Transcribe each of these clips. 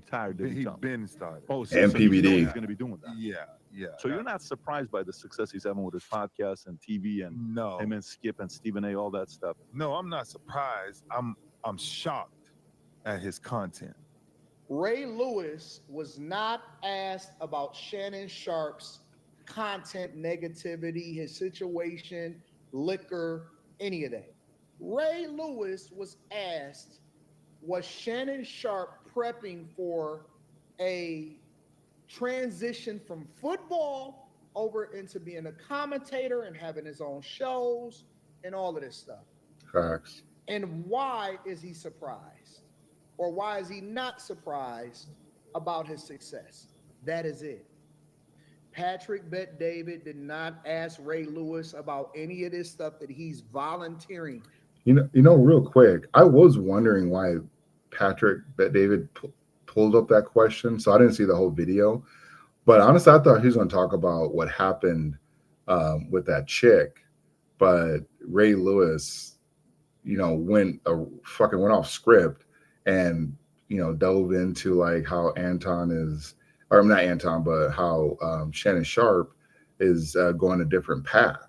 retired, did he He jump? been started. Oh, And so he knows PBD. he's going to be doing that. Yeah, yeah. So you're not surprised by the success he's having with his podcast and TV and No, him and Skip and Stephen A. All that stuff. no, I'm not surprised. I'm shocked at his content. Ray Lewis was not asked about Shannon Sharpe's content negativity, his situation, liquor, any of that. Ray Lewis was asked, was Shannon Sharpe prepping for a transition from football over into being a commentator and having his own shows and all of this stuff? Facts. And why is he surprised? Or why is he not surprised about his success? That is it. Patrick Bet David did not ask Ray Lewis about any of this stuff that he's volunteering. Real quick, I was wondering why Patrick Bet David pulled up that question, so I didn't see the whole video. But honestly, I thought he was going to talk about what happened with that chick. But Ray Lewis, went off script and dove into like how Anton is, or not Anton, but how Shannon Sharpe is going a different path.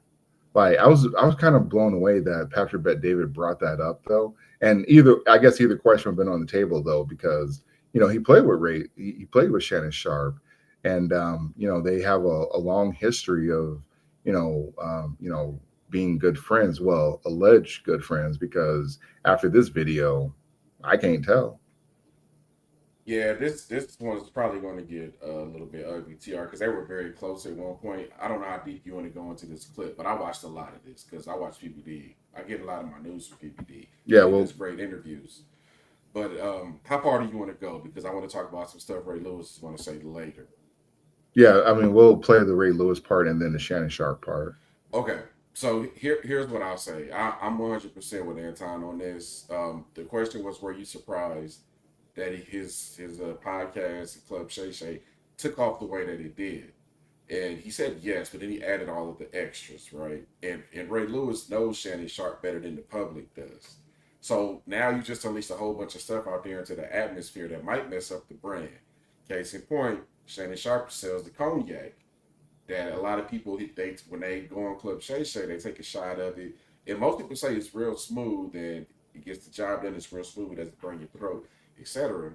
Like I was kind of blown away that Patrick Bet David brought that up though, and either question would have been on the table though, because he played with he played with Shannon Sharpe, and they have a long history of being good friends, well, alleged good friends, because after this video, I can't tell. Yeah, this one's probably going to get a little bit ugly, TR, because they were very close at one point. I don't know how deep you want to go into this clip, but I watched a lot of this because I watch PPD. I get a lot of my news from PPD. Yeah, well, it's great interviews. But how far do you want to go? Because I want to talk about some stuff Ray Lewis is going to say later. Yeah, I mean, we'll play the Ray Lewis part and then the Shannon Sharpe part. Okay, so here's what I'll say. I'm 100% with Anton on this. The question was, were you surprised that his podcast, Club Shay Shay, took off the way that it did? And he said yes, but then he added all of the extras, right? And Ray Lewis knows Shannon Sharpe better than the public does. So now you just unleashed a whole bunch of stuff out there into the atmosphere that might mess up the brand. Case in point, Shannon Sharpe sells the cognac that a lot of people, when they go on Club Shay Shay, they take a shot of it. And most people say it's real smooth and it gets the job done. It's real smooth. It doesn't burn your throat, etc.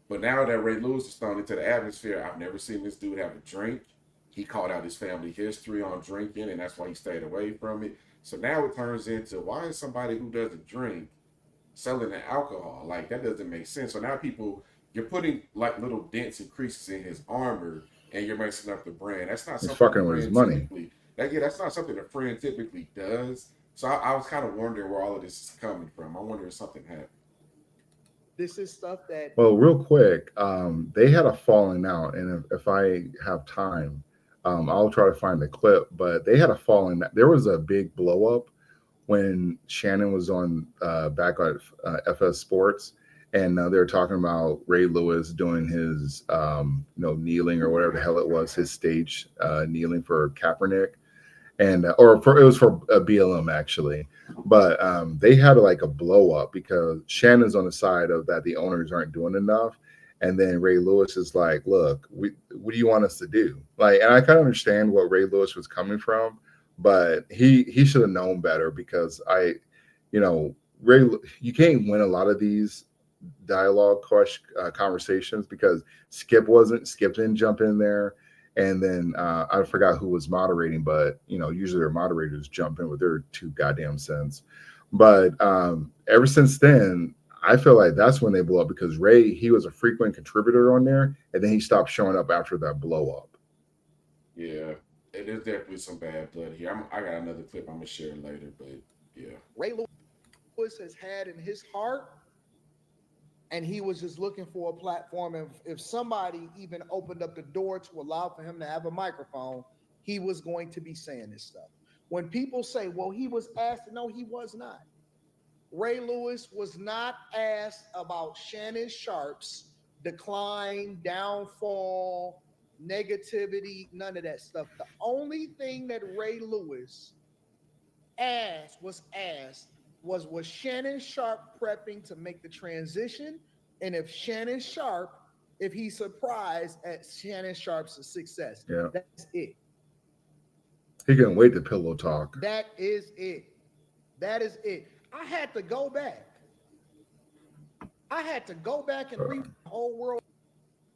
But now that Ray Lewis is thrown into the atmosphere, I've never seen this dude have a drink. He called out his family history on drinking, and that's why he stayed away from it. So now it turns into, why is somebody who doesn't drink selling the alcohol? Like, that doesn't make sense. So now you're putting like little dents and creases in his armor, and you're messing up the brand. That's not He's something fucking with his money. That's not something a friend typically does. So I was kind of wondering where all of this is coming from. I wonder if something happened. This is stuff that. Well, real quick, they had a falling out, and if I have time, I'll try to find the clip. But they had a falling. There was a big blow up when Shannon was on back at FS Sports, and they were talking about Ray Lewis doing his kneeling or whatever the hell it was, his stage kneeling for Kaepernick, and it was for BLM actually, but they had like a blow up because Shannon's on the side of that the owners aren't doing enough, and then Ray Lewis is like, look, what do you want us to do? Like, and I kind of understand what Ray Lewis was coming from, but he should have known better, because Ray, you can't win a lot of these dialogue conversations because Skip didn't jump in there. And then I forgot who was moderating, but usually their moderators jump in with their 2 goddamn cents. But ever since then, I feel like that's when they blew up, because Ray, he was a frequent contributor on there, and then he stopped showing up after that blow up. Yeah, there's definitely some bad blood here. I got another clip I'm gonna share later, but yeah. Ray Lewis has had in his heart, and he was just looking for a platform. If somebody even opened up the door to allow for him to have a microphone, he was going to be saying this stuff. When people say, well, he was asked, no, he was not. Ray Lewis was not asked about Shannon Sharpe's decline, downfall, negativity, none of that stuff. The only thing that Ray Lewis was Shannon Sharpe prepping to make the transition? And if Shannon Sharpe if he's surprised at Shannon Sharpe's success. Yeah. That's it. He couldn't wait to pillow talk. That is it. That is it. I had to go back. And read the whole world,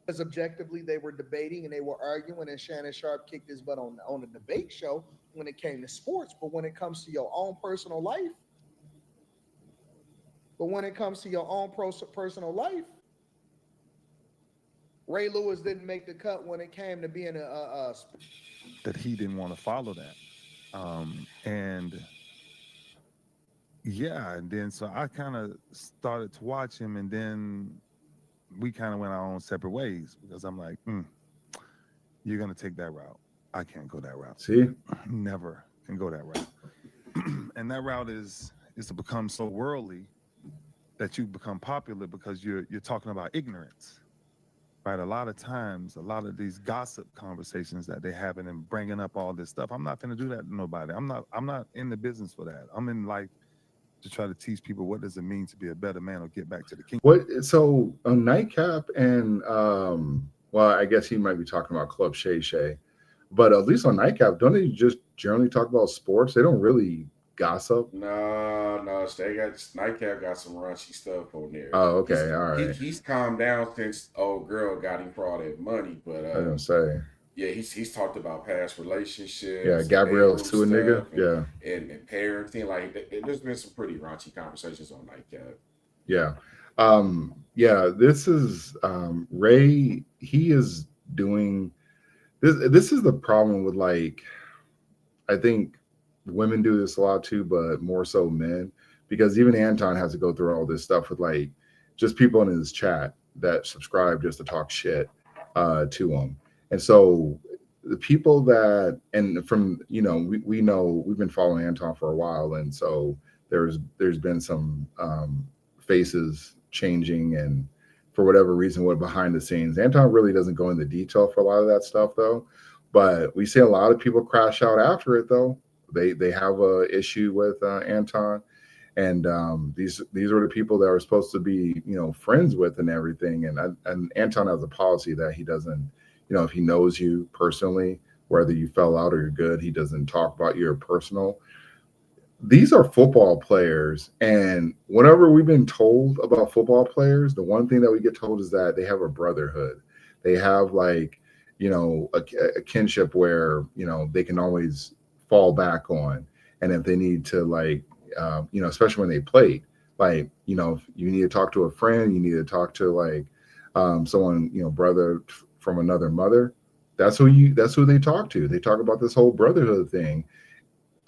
because objectively they were debating and they were arguing, and Shannon Sharpe kicked his butt on a debate show when it came to sports. But when it comes to your own personal life, Ray Lewis didn't make the cut when it came to being that he didn't want to follow that. And then so I kind of started to watch him, and then we kind of went our own separate ways, because I'm like, you're going to take that route. I can't go that route. See? Never can go that route. And that route is to become so worldly that you become popular because you're talking about ignorance. Right, a lot of times, a lot of these gossip conversations that they having and bringing up all this stuff, I'm not going to do that to nobody. I'm not in the business for that. I'm in life to try to teach people what does it mean to be a better man or get back to the kingdom. What? So a Nightcap and well, I guess he might be talking about Club Shay Shay, but at least on Nightcap, don't they just generally talk about sports? They don't really gossip. No, they got Nightcap got some raunchy stuff on there. Oh, okay, all right. He's calmed down since old girl got him for all that money, but I don't say. Yeah, he's talked about past relationships. Yeah, Gabrielle's too a nigga. And parenting. Like, there's been some pretty raunchy conversations on Nightcap. Yeah. This is Ray. He is doing this. This is the problem with, like, I think women do this a lot too, but more so men, because even Anton has to go through all this stuff with, like, just people in his chat that subscribe just to talk shit to him. And so the people that, and from, we know we've been following Anton for a while. And so there's been some faces changing, and for whatever reason, what behind the scenes. Anton really doesn't go into detail for a lot of that stuff though, but we see a lot of people crash out after it though. They have a issue with Anton, and these are the people that are supposed to be, friends with and everything. And Anton has a policy that he doesn't, if he knows you personally, whether you fell out or you're good, he doesn't talk about your personal. These are football players, and whenever we've been told about football players, the one thing that we get told is that they have a brotherhood. They have, like, a kinship where, they can always fall back on. And if they need to, like, especially when they played, like, if you need to talk to a friend, you need to talk to, like, someone, brother from another mother, that's who they talk to. They talk about this whole brotherhood thing.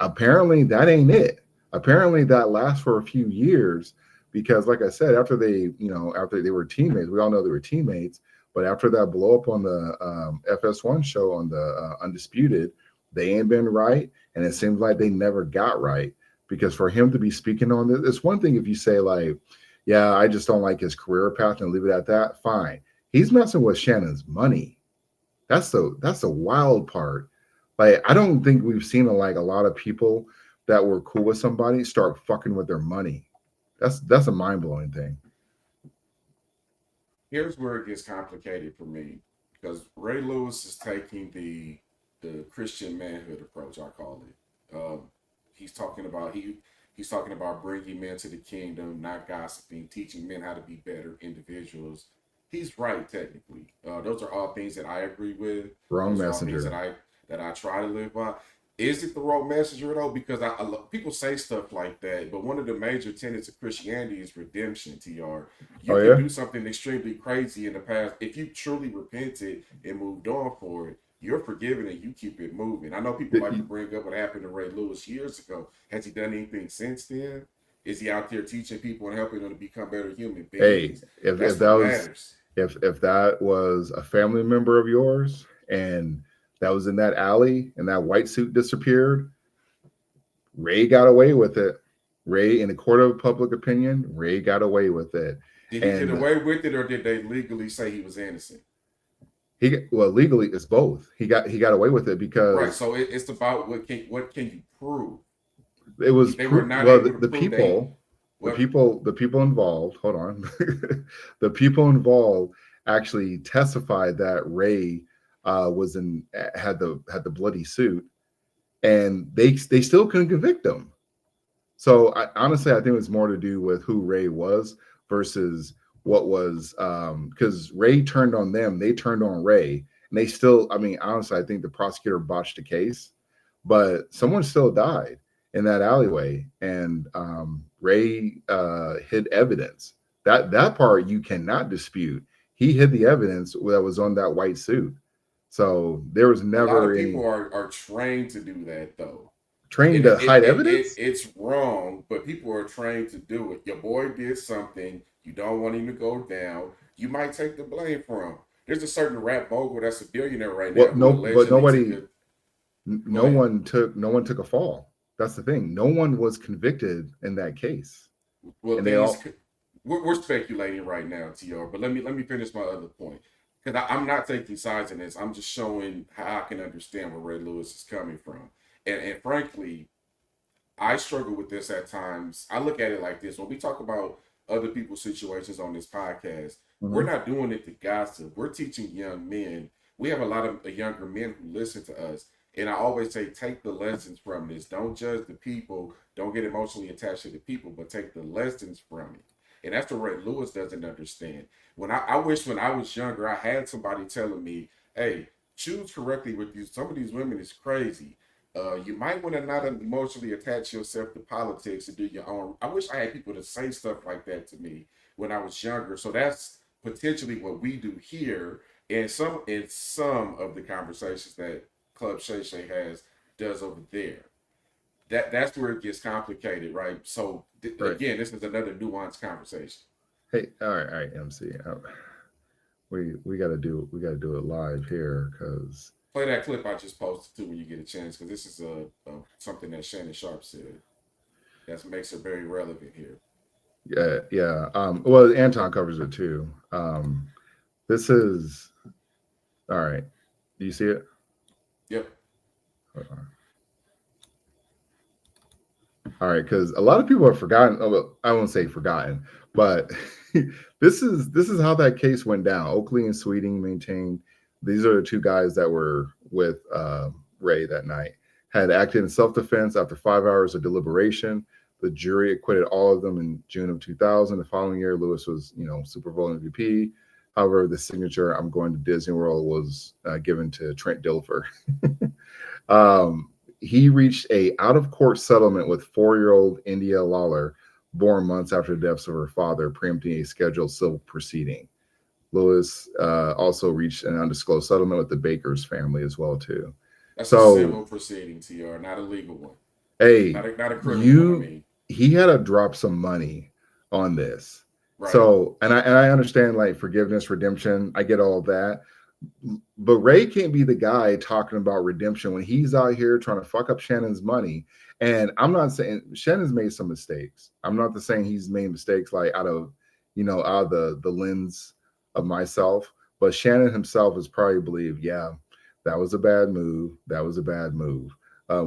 Apparently that ain't it. Apparently that lasts for a few years, because, like I said, after they were teammates, we all know they were teammates, but after that blow up on the FS1 show on the Undisputed, they ain't been right. And it seems like they never got right, because for him to be speaking on this, it's one thing if you say, like, yeah, I just don't like his career path and leave it at that. Fine. He's messing with Shannon's money. That's the wild part. Like, I don't think we've seen a lot of people that were cool with somebody start fucking with their money. That's a mind-blowing thing. Here's where it gets complicated for me, because Ray Lewis is taking the Christian manhood approach, I call it. He's talking about bringing men to the kingdom, not gossiping, teaching men how to be better individuals. He's right, technically. Those are all things that I agree with. Wrong Those messenger. are all things that I try to live by. Is it the wrong messenger though? Because people say stuff like that, but one of the major tenets of Christianity is redemption. TR, you can do something extremely crazy in the past. If you truly repented and moved on for it, you're forgiven and you keep it moving. I know people like to bring up what happened to Ray Lewis years ago. Has he done anything since then? Is he out there teaching people and helping them to become better human beings? Hey, if that was a family member of yours and that was in that alley and that white suit disappeared, Ray got away with it. Ray, in the court of public opinion, Ray got away with it. Did he get away with it, or did they legally say he was innocent? Legally it's both. He got away with it because right. So it's about what can you prove? It was they were not the people involved. Hold on, the people involved actually testified that Ray had the bloody suit, and they still couldn't convict him. So honestly, I think it was more to do with who Ray was versus what was, because Ray turned on them, they turned on Ray, and they still. I mean, honestly, I think the prosecutor botched the case, but someone still died in that alleyway, and Ray hid evidence. That part you cannot dispute. He hid the evidence that was on that white suit. So there was A lot never of any people are trained to do that though. trained And to hide evidence. it's wrong, but people are trained to do it. Your boy did something, you don't want him to go down, you might take the blame for him. There's a certain rap mogul that's a billionaire right now Well, who no, but allegedly took nobody, a go no ahead. one took a fall. That's the thing. No one was convicted in that case, Well, and they all. we're speculating right now, Tr. But let me finish my other point because I'm not taking sides in this. I'm just showing how I can understand where Ray Lewis is coming from, and frankly, I struggle with this at times. I look at it like this: when we talk about other people's situations on this podcast, we're Mhm. not doing it to gossip. We're teaching young men. We have a lot of younger men who listen to us. And I always say, take the lessons from this. Don't judge the people. Don't get emotionally attached to the people, but take the lessons from it. And that's what Ray Lewis doesn't understand. I wish when I was younger, I had somebody telling me, hey, choose correctly with you. Some of these women is crazy. You might want to not emotionally attach yourself to politics and do your own. I wish I had people to say stuff like that to me when I was younger. So that's potentially what we do here, and some of the conversations that Club Shay Shay does over there. That's where it gets complicated, right? So Right. again, this is another nuanced conversation. Hey, all right, MC. We got to do it live here because Play that clip I just posted too when you get a chance, because this is something that Shannon Sharpe said that makes it very relevant here. yeah. Well, Anton covers it too. This is all right. Do you see it? Yep. Hold on. All right, because a lot of people have forgotten. Oh, well, I won't say forgotten, but this is how that case went down. Oakley and Sweeting maintained these are the two guys that were with Ray that night. Had acted in self-defense after 5 hours of deliberation. The jury acquitted all of them in June of 2000. The following year, Lewis was, Super Bowl MVP. However, the signature "I'm going to Disney World" was given to Trent Dilfer. He reached a out-of-court settlement with 4-year-old India Lawler, born months after the deaths of her father, preempting a scheduled civil proceeding. Lewis also reached an undisclosed settlement with the Baker's family as well too. That's a So, civil proceeding, TR, not a legal one. hey, Not a criminal one, I mean. he had to drop some money on this. Right. So, and I understand like forgiveness, redemption. I get all of that. But Ray can't be the guy talking about redemption when he's out here trying to fuck up Shannon's money. And I'm not saying Shannon's made some mistakes. I'm not saying he's made mistakes like out of the lens of myself. But Shannon himself has probably believed, yeah, that was a bad move. That was a bad move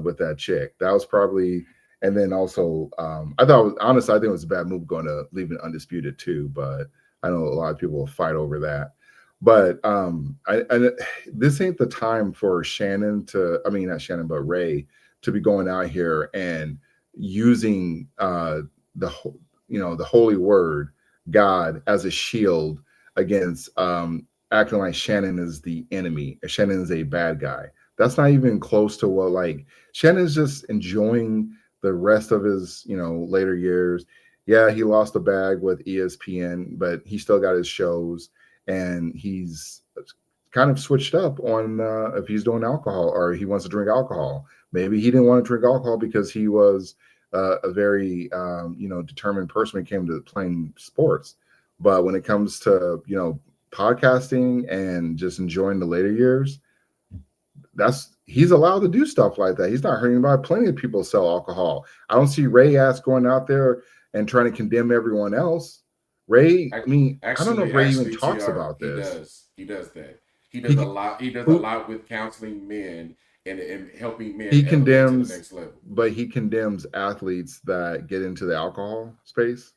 with that chick. That was probably, and then also, I think it was a bad move going to leave it undisputed too. But I know a lot of people will fight over that. But this ain't the time for Shannon not Shannon, but Ray to be going out here and using the holy word God as a shield against acting like Shannon is the enemy. Shannon is a bad guy. That's not even close to what Shannon's just enjoying the rest of his later years. Yeah, he lost a bag with ESPN, but he still got his shows, and he's kind of switched up on if he's doing alcohol or he wants to drink alcohol. Maybe he didn't want to drink alcohol because he was a very determined person when it came to playing sports. But when it comes to podcasting and just enjoying the later years, he's allowed to do stuff like that. He's not hurting anybody. Plenty of people sell alcohol. I don't see Ray Ass going out there and trying to condemn everyone else. Ray, I mean, I don't know if Ray even talks TR, about this. He does that. He does a He lot. He does a who lot with counseling men and helping men he elevate to the condemns, next level. but he condemns athletes that get into the alcohol space.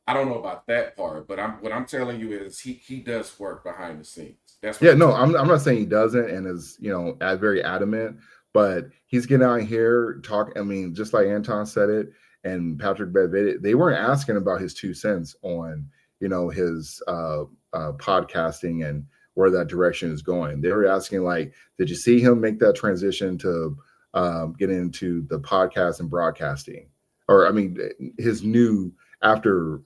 I don't know about that part, but what I'm telling you is he does work behind the scenes. That's what Yeah, no, I'm not saying he doesn't and is, very adamant, but he's getting out here talk. I mean, just like Anton said it and Patrick Bedved, they weren't asking about his 2 cents on, his podcasting and where that direction is going. They were asking like, did you see him make that transition to get into the podcast and broadcasting? Or I mean, his new after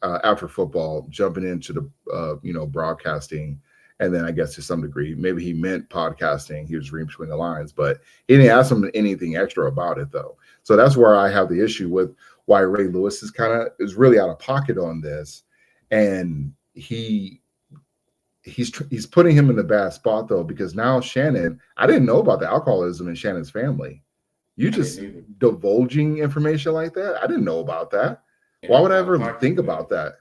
football jumping into the broadcasting. And then I guess to some degree, maybe he meant podcasting. He was reading between the lines, but he didn't ask him anything extra about it, though. So that's where I have the issue with why Ray Lewis is really out of pocket on this, and he's putting him in a bad spot though, because now Shannon, I didn't know about the alcoholism in Shannon's family. You just divulging information like that, I didn't know about that. Why would I ever think about that?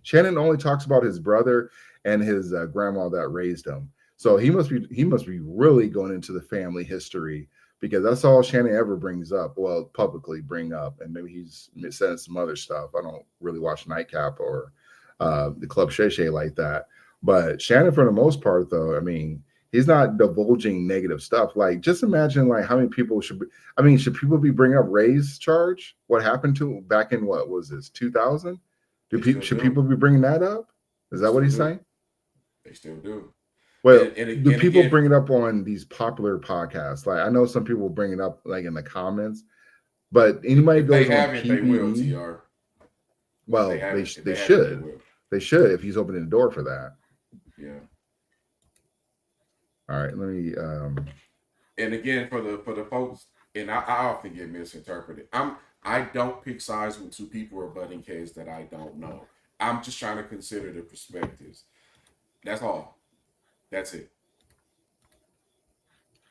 Shannon only talks about his brother and his grandma that raised him. So he must be really going into the family history, because that's all Shannon ever brings up. Well, publicly bring up, and maybe he's said some other stuff. I don't really watch Nightcap or the Club Shay Shay like that. But Shannon, for the most part, though, I mean, he's not divulging negative stuff. Like, just imagine like how many people should people be bringing up Ray's charge? What happened to him back in what was this 2000? Should people be bringing that up? Is that what he's saying? They still do. Well, do people bring it up on these popular podcasts? Like, I know some people bring it up like in the comments, but anybody goes on PBE, they will, TR. Well, they should. They should if he's opening the door for that. Yeah. All right, let me. And again, for the folks, and I often get misinterpreted. I don't pick sides when two people are butting heads that I don't know. I'm just trying to consider the perspectives. That's all. That's it.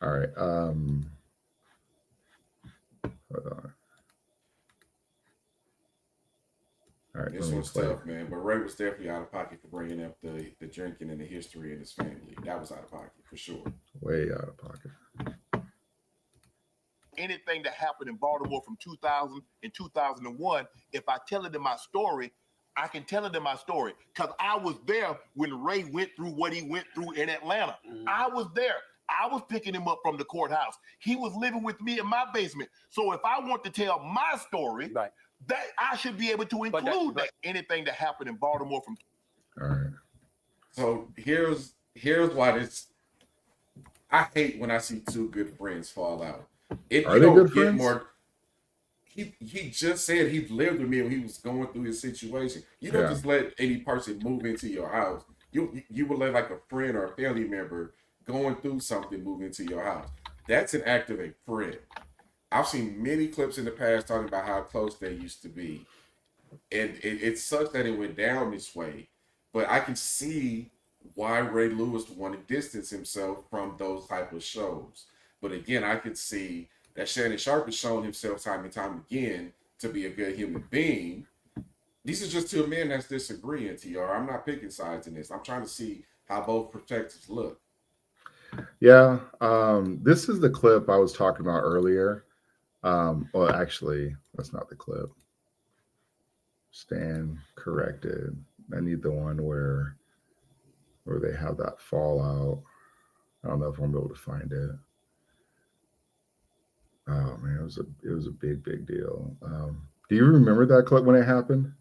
All right. Hold on. All right. This one's tough, man. But Ray was definitely out of pocket for bringing up the drinking and the history in his family. That was out of pocket for sure. Way out of pocket. Anything that happened in Baltimore from 2000 and 2001, if I tell it in my story, I can tell it in my story, because I was there when Ray went through what he went through in Atlanta. I was there. I was picking him up from the courthouse. He was living with me in my basement. So if I want to tell my story, right, that I should be able to include that. Anything that happened in Baltimore from. All right. So here's why this. I hate when I see two good friends fall out. Are they good friends? He just said he lived with me when he was going through his situation. You don't just let any person move into your house. You would let like a friend or a family member going through something move into your house. That's an act of a friend. I've seen many clips in the past talking about how close they used to be. And it sucks that it went down this way. But I can see why Ray Lewis would want to distance himself from those type of shows. But again, I could see that Shannon Sharpe has shown himself time and time again to be a good human being. These are just two men that's disagreeing, TR. I'm not picking sides in this. I'm trying to see how both perspectives look. Yeah, this is the clip I was talking about earlier. Well, actually, that's not the clip. Stand corrected. I need the one where they have that fallout. I don't know if I'm able to find it. Oh man, it was a big deal. Do you remember that clip when it happened?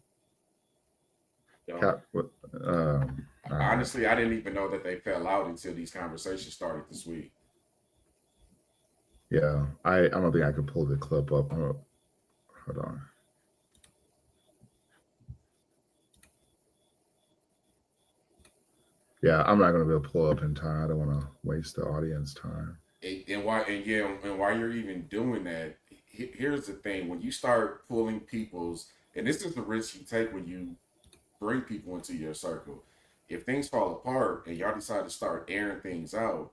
Honestly, I didn't even know that they fell out until these conversations started this week. Yeah, I don't think I could pull the clip up. Hold on. Yeah, I'm not going to be able to pull up in time. I don't want to waste the audience time. And while you're even doing that, here's the thing: when you start pulling people's, and this is the risk you take when you bring people into your circle. If things fall apart and y'all decide to start airing things out,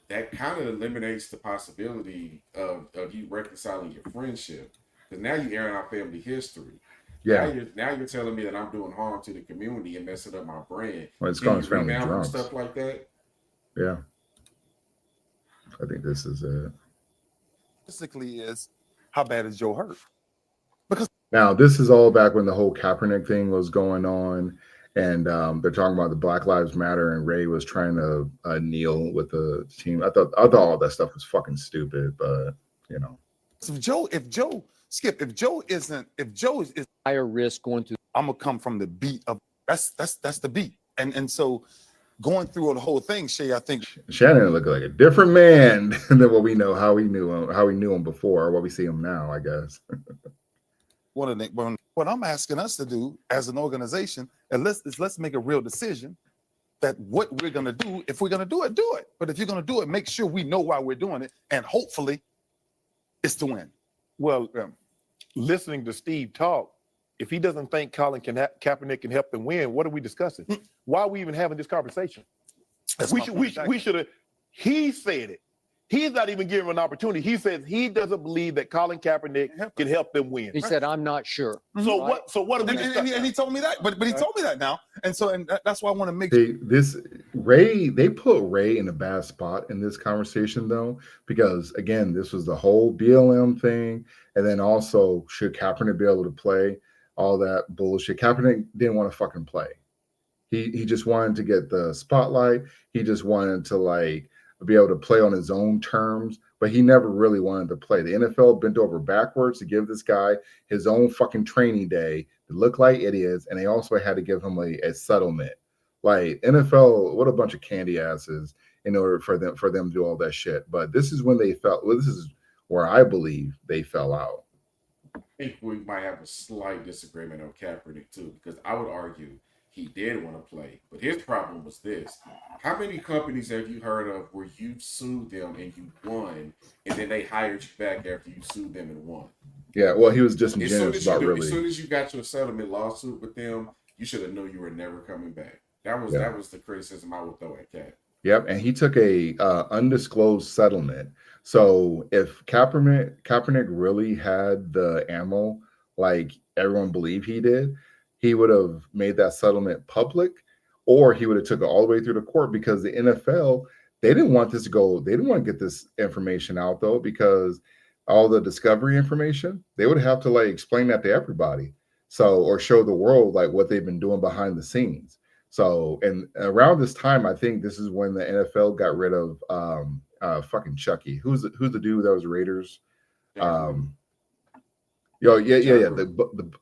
that kind of eliminates the possibility of you reconciling your friendship, because now you're airing out family history. Yeah. Now you're telling me that I'm doing harm to the community and messing up my brand. Well, it's going family drums. Stuff like that. Yeah. I think this is it. Basically, is how bad is Joe hurt? Because Now, this is all back when the whole Kaepernick thing was going on, and they're talking about the Black Lives Matter, and Ray was trying to kneel with the team. I thought all that stuff was fucking stupid, but you know. So if Joe is higher risk going through. I'm gonna come from the beat of that's the beat, and so going through the whole thing, Shay, I think Shannon looked like a different man than what we know, how we knew him before, or what we see him now, I guess. What I'm asking us to do as an organization, and let's make a real decision that what we're gonna do. If we're gonna do it, do it. But if you're gonna do it, make sure we know why we're doing it, and hopefully, it's to win. Well, listening to Steve talk, if he doesn't think Kaepernick can help them win, what are we discussing? Why are we even having this conversation? We should have. He said it. He's not even giving an opportunity. He says he doesn't believe that Colin Kaepernick can help them win. He said, "I'm not sure." So what? So what are we discussing? And he told me that, but he told me that now, and that's why I want to make they put Ray in a bad spot in this conversation though, because again, this was the whole BLM thing, and then also should Kaepernick be able to play all that bullshit. Kaepernick didn't want to fucking play. He just wanted to get the spotlight. He just wanted to like be able to play on his own terms, but he never really wanted to play. The NFL bent over backwards to give this guy his own fucking training day to look like idiots, and they also had to give him a settlement. Like NFL, what a bunch of candy asses in order for them to do all that shit. But this is when they felt. Well, this is where I believe they fell out. I think we might have a slight disagreement on Kaepernick too, because I would argue he did want to play, but his problem was this: how many companies have you heard of where you sued them and you won, and then they hired you back after you sued them and won? Yeah, well, he was disingenuous about As soon as you got your settlement lawsuit with them, you should have known you were never coming back. That was the criticism I would throw at Cat. Yep, and he took a undisclosed settlement. So if Kaepernick really had the ammo, like everyone believed he did, he would have made that settlement public, or he would have took it all the way through the court, because the NFL, they didn't want this to go. They didn't want to get this information out though, because all the discovery information, they would have to like explain that to everybody. So, or show the world like what they've been doing behind the scenes. So, and around this time, I think this is when the NFL got rid of fucking Chucky. Who's the dude that was Raiders? The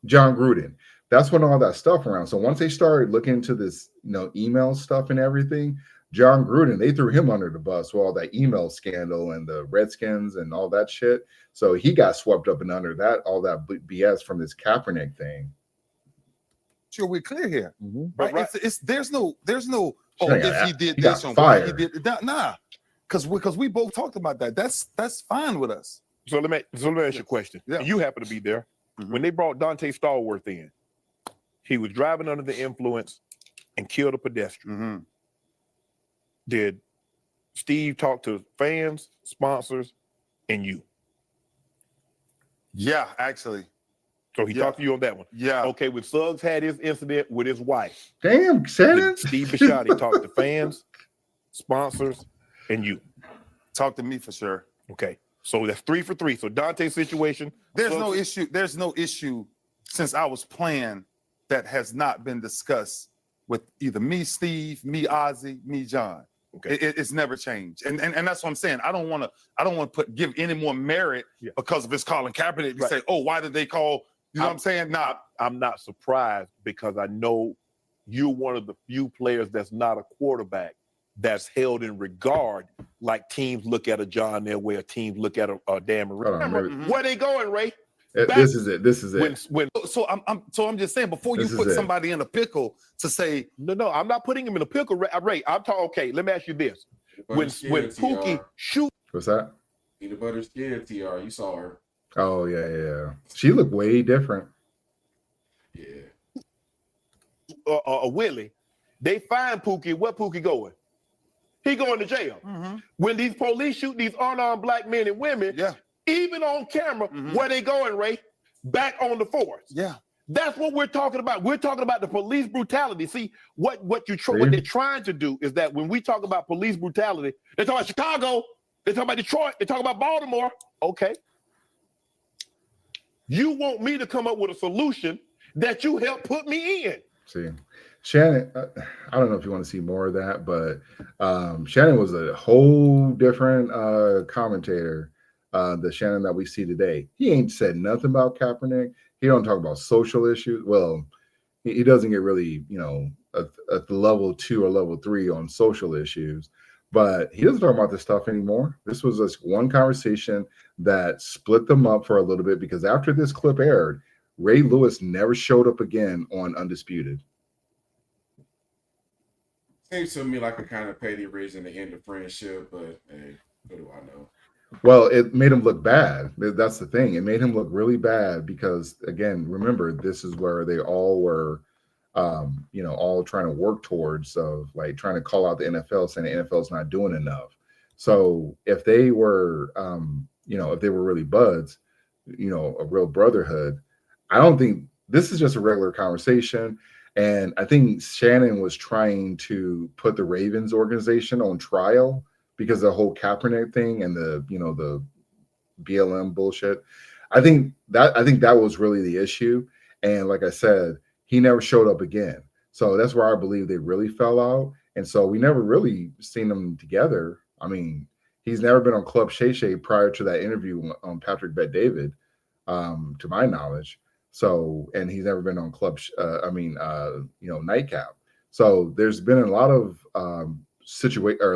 John Gruden. That's when all that stuff around. So once they started looking into this, email stuff and everything, John Gruden, they threw him under the bus with all that email scandal and the Redskins and all that shit. So he got swept up and under that, all that BS from this Kaepernick thing. Sure, we're clear here, Right. It's there's no if he did he this got on fired. he did nah, because we both talked about that. That's fine with us. So let me ask you a question. Yeah. And you happen to be there when they brought Dante Stallworth in. He was driving under the influence and killed a pedestrian. Did Steve talk to fans, sponsors, and you? Yeah, actually. So he talked to you on that one. Yeah. Okay, when Suggs had his incident with his wife, Damn, Shannon. Steve Bisciotti talked to fans, sponsors, and you. Talk to me for sure. Okay. So that's 3 for 3. So Dante's situation. There's no issue since I was playing that has not been discussed with either me, Steve, me, Ozzy, me, John. Okay. It's never changed, and that's what I'm saying. I don't want to give any more merit because of it's Colin Kaepernick. You say, oh, why did they call? You know what I'm saying? Nah, I'm not surprised because I know you're one of the few players that's not a quarterback that's held in regard like teams look at a John Elway, or teams look at a Dan Marino. Where they going, Ray? This is it. So I'm just saying, before you put somebody in a pickle to say no, I'm not putting him in a pickle, Ray. I'm talking. Okay, let me ask you this: when Pookie shoot, what's that? Peanut butter skin, TR. You saw her. Oh yeah. She looked way different. Yeah. Willie, they find Pookie. Where Pookie going? He going to jail. When these police shoot these unarmed black men and women, even on camera, where they going, Ray? Back on the force. Yeah. That's what we're talking about. We're talking about the police brutality. See, what they're trying to do is that when we talk about police brutality, they talk about Chicago, they talk about Detroit, they talk about Baltimore. Okay. You want me to come up with a solution that you helped put me in. See, Shannon, I don't know if you want to see more of that, but Shannon was a whole different commentator. The Shannon that we see today, he ain't said nothing about Kaepernick. He don't talk about social issues. Well, he doesn't get really, at the level 2 or level 3 on social issues, but he doesn't talk about this stuff anymore. This was just one conversation that split them up for a little bit, because after this clip aired, Ray Lewis never showed up again on Undisputed. Seems to me like a kind of petty reason to end the friendship, but hey, what do I know? Well, it made him look bad. That's the thing. It made him look really bad because, again, remember, this is where they all were, all trying to work towards, of like trying to call out the NFL, saying the NFL is not doing enough. So if they were, if they were really buds, a real brotherhood, I don't think this is just a regular conversation. And I think Shannon was trying to put the Ravens organization on trial because of the whole Kaepernick thing and the BLM bullshit. I think that was really the issue. And like I said, he never showed up again. So that's where I believe they really fell out. And so we never really seen them together. I mean, he's never been on Club Shay Shay prior to that interview on Patrick Bet David, to my knowledge. So, and he's never been on Nightcap. So there's been a lot of a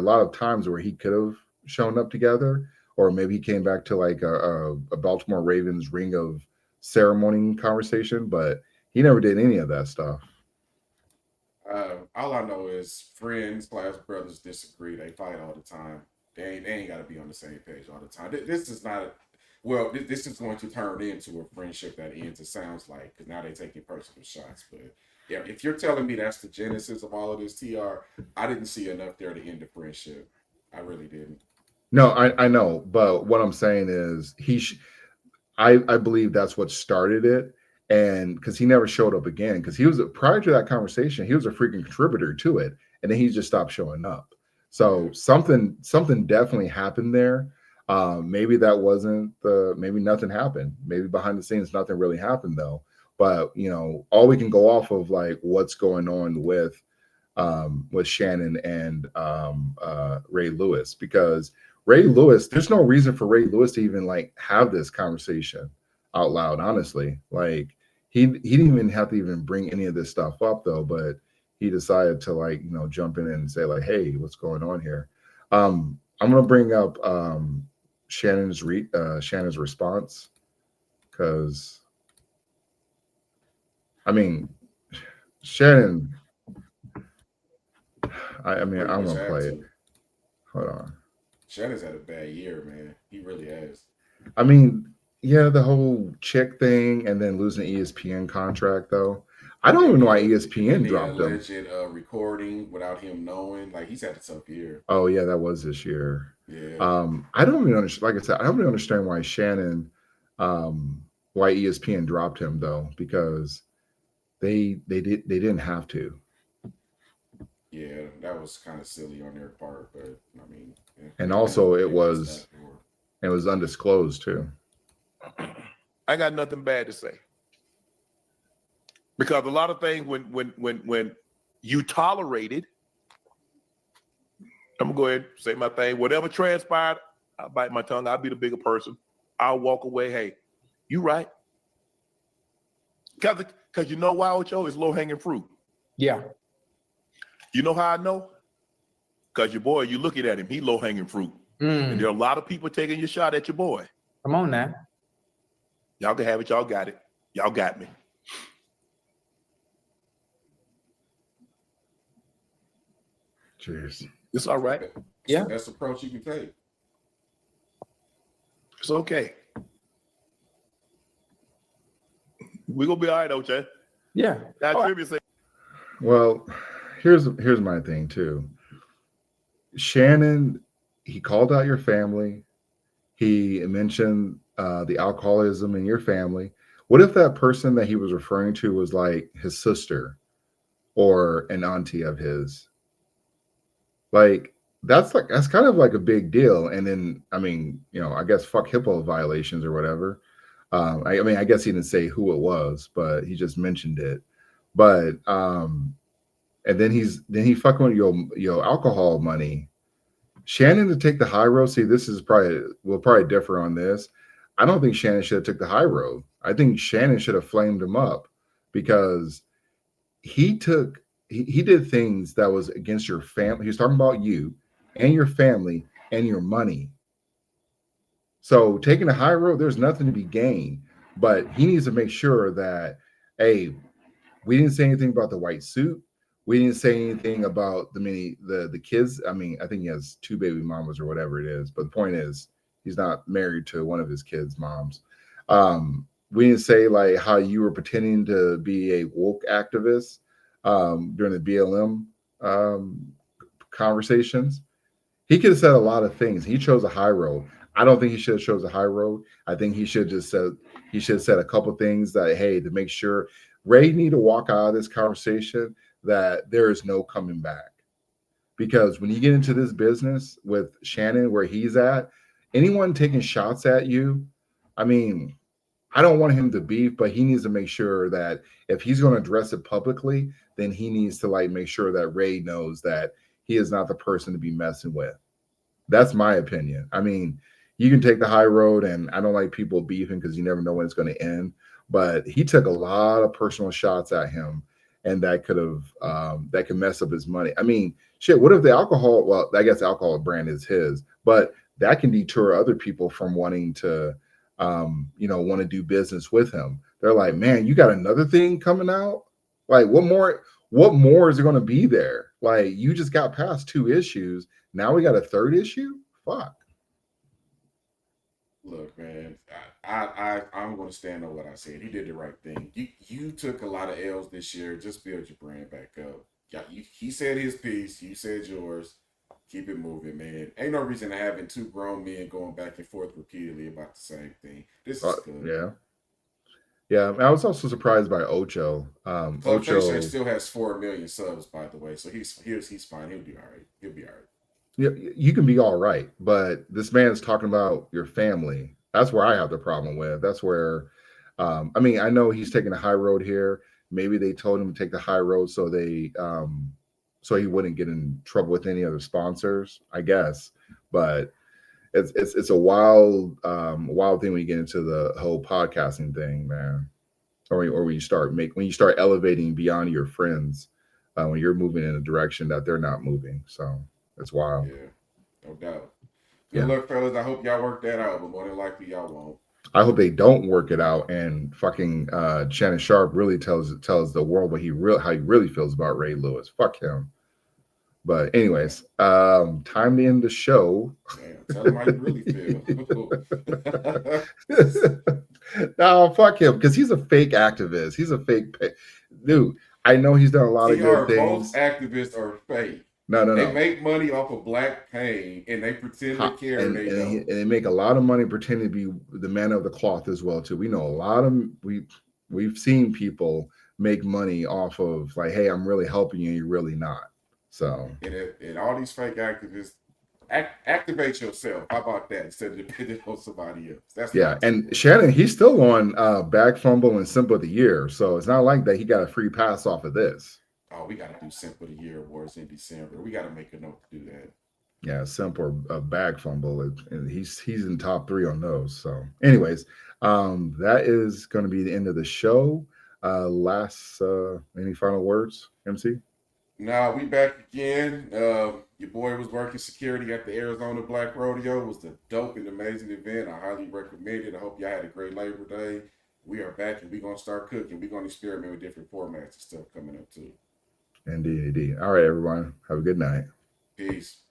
lot of times where he could have shown up together, or maybe he came back to like a Baltimore Ravens Ring of Ceremony conversation, but he never did any of that stuff. All I know is friends, class brothers disagree. They fight all the time. They ain't got to be on the same page all the time. This is not. This is going to turn into a friendship that ends. It sounds like, because now they're taking personal shots. But yeah, if you're telling me that's the genesis of all of this, TR, I didn't see enough there to end the friendship. I really didn't. No, I know, but what I'm saying is I believe that's what started it, and because he never showed up again, because he was prior to that conversation, he was a freaking contributor to it, and then he just stopped showing up. So something definitely happened there. Maybe that wasn't maybe nothing happened. Maybe behind the scenes nothing really happened though. But all we can go off of like what's going on with Shannon and Ray Lewis, because Ray Lewis, there's no reason for Ray Lewis to even like have this conversation out loud, honestly. Like he didn't even have to even bring any of this stuff up though, but he decided to like, jump in and say like, hey, what's going on here? I'm gonna bring up Shannon's response, because I mean Shannon, I'm gonna play it. Hold on. Shannon's had a bad year, man. He really has. I mean, yeah, the whole chick thing and then losing the ESPN contract though. I don't even know why ESPN dropped him. Alleged recording without him knowing. Like, he's had a tough year. Oh yeah, that was this year. Yeah. I don't even understand. Like I said, I don't even understand why Shannon, why ESPN dropped him though, because they didn't have to. Yeah, that was kind of silly on their part, but I mean. Yeah, and also it was undisclosed too. I got nothing bad to say, because a lot of things when you tolerate it, I'm gonna go ahead and say my thing. Whatever transpired, I'll bite my tongue. I'll be the bigger person. I'll walk away. Hey, you right? Because you know why, Ocho? It's low hanging fruit. Yeah. You know how I know? Because your boy, you looking at him, he low hanging fruit. And there are a lot of people taking your shot at your boy. Come on now. Y'all can have it. Y'all got it. Y'all got me. Cheers. It's all right. Yeah. That's the approach you can take. It's okay. We're going to be all right, OJ. Yeah. Well, here's my thing too. Shannon, he called out your family. He mentioned the alcoholism in your family. What if that person that he was referring to was like his sister or an auntie of his? Like that's kind of like a big deal. And then I mean, I guess fuck HIPAA violations or whatever. I mean, I guess he didn't say who it was, but he just mentioned it. But and then he fucking with your alcohol money. Shannon to take the high road. See, this is we'll probably differ on this. I don't think Shannon should have took the high road. I think Shannon should have flamed him up because he did things that was against your family. He was talking about you and your family and your money. So taking the high road, there's nothing to be gained. But he needs to make sure that, hey, we didn't say anything about the white suit. We didn't say anything about the kids. I mean, I think he has 2 baby mamas or whatever it is. But the point is, he's not married to one of his kids' moms. We didn't say like how you were pretending to be a woke activist during the BLM conversations. He could have said a lot of things. He chose a high road. I don't think he should have chose a high road. I think he should have said a couple things that, hey, to make sure Ray need to walk out of this conversation that there is no coming back. Because when you get into this business with Shannon, where he's at, anyone taking shots at you, I mean, I don't want him to beef, but he needs to make sure that if he's going to address it publicly, then he needs to like make sure that Ray knows that he is not the person to be messing with. That's my opinion. I mean, you can take the high road, and I don't like people beefing because you never know when it's going to end. But he took a lot of personal shots at him, and that could mess up his money. I mean, shit. What if the alcohol? Well, I guess the alcohol brand is his, but that can deter other people from wanting to, want to do business with him. They're like, man, you got another thing coming out. Like, what more? What more is there going to be there? Like, you just got past 2 issues. Now we got a 3rd issue. Fuck. Look, man, I'm going to stand on what I said. He did the right thing. You took a lot of L's this year. Just build your brand back up. Yeah, he said his piece. You said yours. Keep it moving, man. Ain't no reason to having 2 grown men going back and forth repeatedly about the same thing. This is good. Yeah. I was also surprised by Ocho. Club Shay still has 4 million subs, by the way. So he's fine. He'll be all right. He'll be all right. Yeah, you can be all right, but this man's talking about your family. That's where I have the problem with. That's where, I mean, I know he's taking a high road here. Maybe they told him to take the high road so so he wouldn't get in trouble with any other sponsors, I guess. But it's a wild thing when you get into the whole podcasting thing, man. Or when you start elevating beyond your friends, when you're moving in a direction that they're not moving. So. That's wild. Yeah, no doubt. Good luck, fellas. I hope y'all work that out, but more than likely y'all won't. I hope they don't work it out, and fucking Shannon Sharpe really tells the world how he really feels about Ray Lewis. Fuck him. But anyways, time to end the show. Damn, tell him how you really feel. No, fuck him, because he's a fake activist. He's a fake dude. I know he's done a lot of good things. Both activists are fake. No. They make money off of black pain, and they pretend to care, and they make a lot of money pretending to be the man of the cloth as well too. We know a lot of we've seen people make money off of like, hey, I'm really helping you, and you're really not. So and all these fake activists activate yourself. How about that instead of depending on somebody else? That's and Shannon, he's still on Bag Fumble and Simp of the Year, so it's not like that he got a free pass off of this. Oh, we got to do Simp of the Year awards in December. We got to make a note to do that. Yeah, Simp or a Bag Fumble, and he's in top 3 on those. So, anyways, that is going to be the end of the show. Any final words, MC? Nah, we back again. Your boy was working security at the Arizona Black Rodeo. It was a dope and amazing event. I highly recommend it. I hope y'all had a great Labor Day. We are back, and we're going to start cooking. We're going to experiment with different formats and stuff coming up, too. Indeed. All right, everyone. Have a good night. Peace.